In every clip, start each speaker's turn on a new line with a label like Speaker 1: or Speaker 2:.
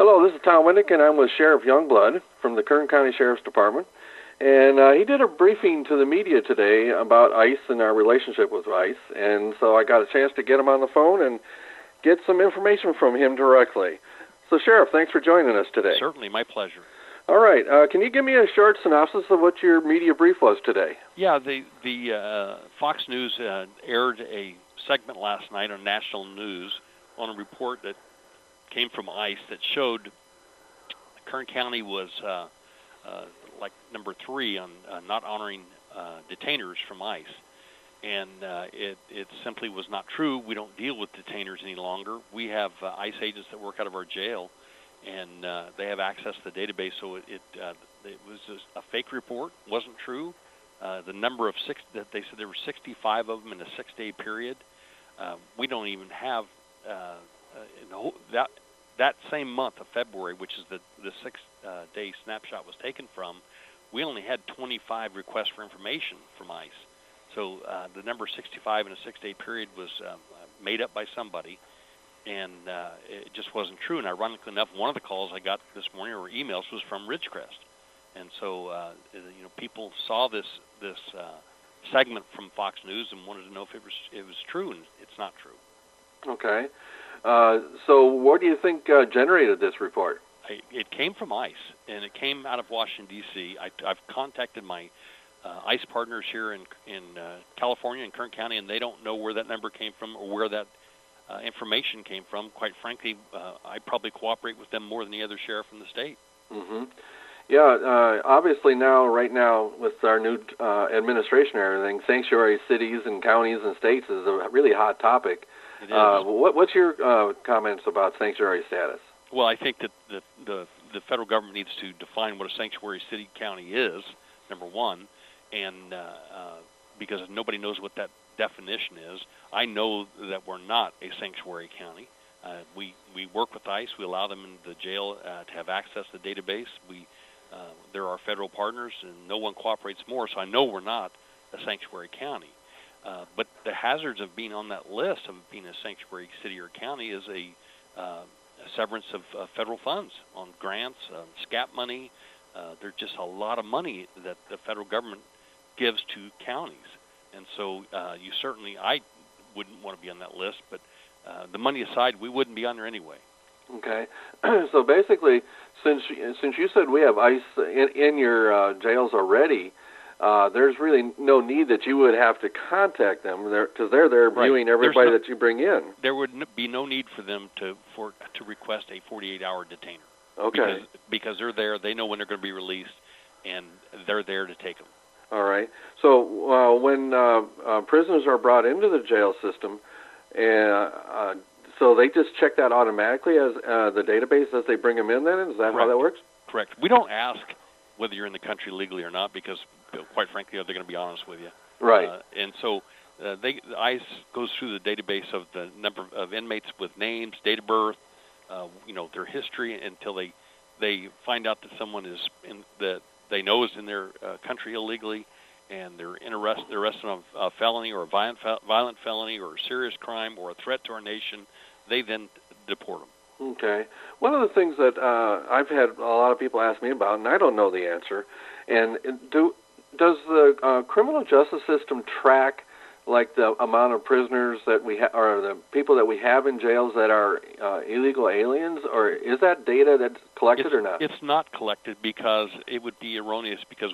Speaker 1: Hello, this is Tom Wiknich, and I'm with Sheriff Youngblood from the Kern County Sheriff's Department. And he did a briefing to the media today about ICE and our relationship with ICE. And so I got a chance to get him on the phone and get some information from him directly. So, Sheriff, thanks for joining us today.
Speaker 2: Certainly, my pleasure.
Speaker 1: All right. Can you give me a short synopsis of what your media brief was today?
Speaker 2: Yeah, the Fox News aired a segment last night on national news on a report that came from ICE that showed Kern County was like number 3 on not honoring detainers from ICE. And it simply was not true. We don't deal with detainers any longer. We have ICE agents that work out of our jail, and they have access to the database. So it was just a fake report. It wasn't true. The number of they said there were 65 of them in a 6-day period. We don't even have that same month of February, which is the 6-day snapshot was taken from. We only had 25 requests for information from ICE. So the number 65 in a 6-day period was made up by somebody, and it just wasn't true. And ironically enough, one of the calls I got this morning or emails was from Ridgecrest, and so people saw this segment from Fox News and wanted to know if it was true, and it's not true.
Speaker 1: Okay. So what do you think generated this report?
Speaker 2: It came from ICE, and it came out of Washington, D.C. I've contacted my ICE partners here in California and Kern County, and they don't know where that number came from or where that information came from. Quite frankly, I probably cooperate with them more than the other sheriff in the state.
Speaker 1: Mm-hmm. Yeah, obviously right now, with our new administration and everything, sanctuary cities and counties and states is a really hot topic.
Speaker 2: It is.
Speaker 1: What's your comments about sanctuary status?
Speaker 2: Well, I think that the federal government needs to define what a sanctuary city county is, number one, and because nobody knows what that definition is. I know that we're not a sanctuary county. We work with ICE. We allow them in the jail to have access to the database. They're our federal partners, and no one cooperates more, so I know we're not a sanctuary county. But the hazards of being on that list of being a sanctuary city or county is a severance of federal funds on grants, SCAP money. There's just a lot of money that the federal government gives to counties. And so I wouldn't want to be on that list, but the money aside, we wouldn't be on there anyway.
Speaker 1: Okay. So basically, since you said we have ICE in your jails already, there's really no need that you would have to contact them because they're there viewing everybody that you bring in.
Speaker 2: There would be no need for them to request a 48-hour detainer.
Speaker 1: Okay.
Speaker 2: Because they're there, they know when they're going to be released, and they're there to take them.
Speaker 1: All right. So when prisoners are brought into the jail system, so they just check that automatically as the database as they bring them in. Then is that how that works?
Speaker 2: Correct. We don't ask whether you're in the country legally or not because, quite frankly, they're going to be honest with you.
Speaker 1: Right.
Speaker 2: And so ICE goes through the database of the number of inmates with names, date of birth, their history until they find out that someone is that they know is in their country illegally, and they're arrested on a felony or a violent felony or a serious crime or a threat to our nation. They then deport them.
Speaker 1: Okay. One of the things that I've had a lot of people ask me about, and I don't know the answer, and does the criminal justice system track like the amount of prisoners that we have, or the people that we have in jails that are illegal aliens, or is that data that's collected or not?
Speaker 2: It's not collected because it would be erroneous because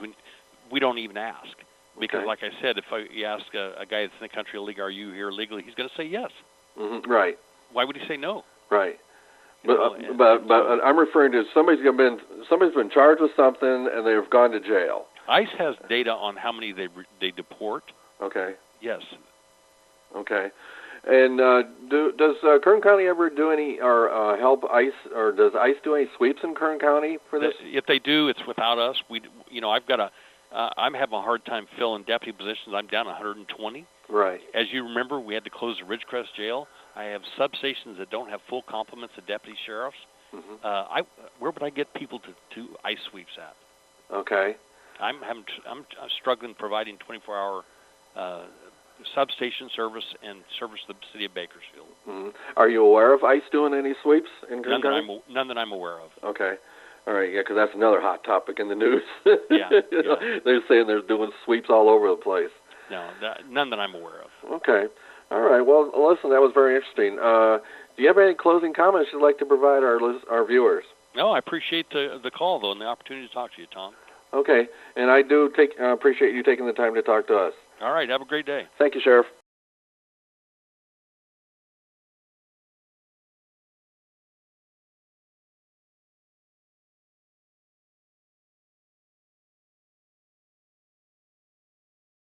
Speaker 2: we don't even ask. Because, like I said, if you ask a guy that's in the country illegally, are you here legally, he's going to say yes.
Speaker 1: Mm-hmm. Right.
Speaker 2: Why would he say no?
Speaker 1: Right. But I'm referring to somebody's been charged with something and they've gone to jail.
Speaker 2: ICE has data on how many they deport.
Speaker 1: Okay.
Speaker 2: Yes.
Speaker 1: Okay. And does Kern County ever do any or help ICE, or does ICE do any sweeps in Kern County for this?
Speaker 2: If they do, it's without us. I'm having a hard time filling deputy positions. I'm down 120.
Speaker 1: Right.
Speaker 2: As you remember, we had to close the Ridgecrest jail. I have substations that don't have full complements of deputy sheriffs. Mm-hmm. Where would I get people to ICE sweeps at?
Speaker 1: Okay.
Speaker 2: I'm struggling providing 24-hour substation service and service the city of Bakersfield.
Speaker 1: Mm-hmm. Are you aware of ICE doing any sweeps in Kern County?
Speaker 2: None that I'm aware of.
Speaker 1: Okay. All right, yeah, because that's another hot topic in the news.
Speaker 2: Yeah.
Speaker 1: They're saying they're doing sweeps all over the place.
Speaker 2: No, none that I'm aware of.
Speaker 1: Okay. All right. Well, listen, that was very interesting. Do you have any closing comments you'd like to provide our viewers?
Speaker 2: No, I appreciate the call, though, and the opportunity to talk to you, Tom.
Speaker 1: Okay. And I do appreciate you taking the time to talk to us.
Speaker 2: All right. Have a great day.
Speaker 1: Thank you, Sheriff.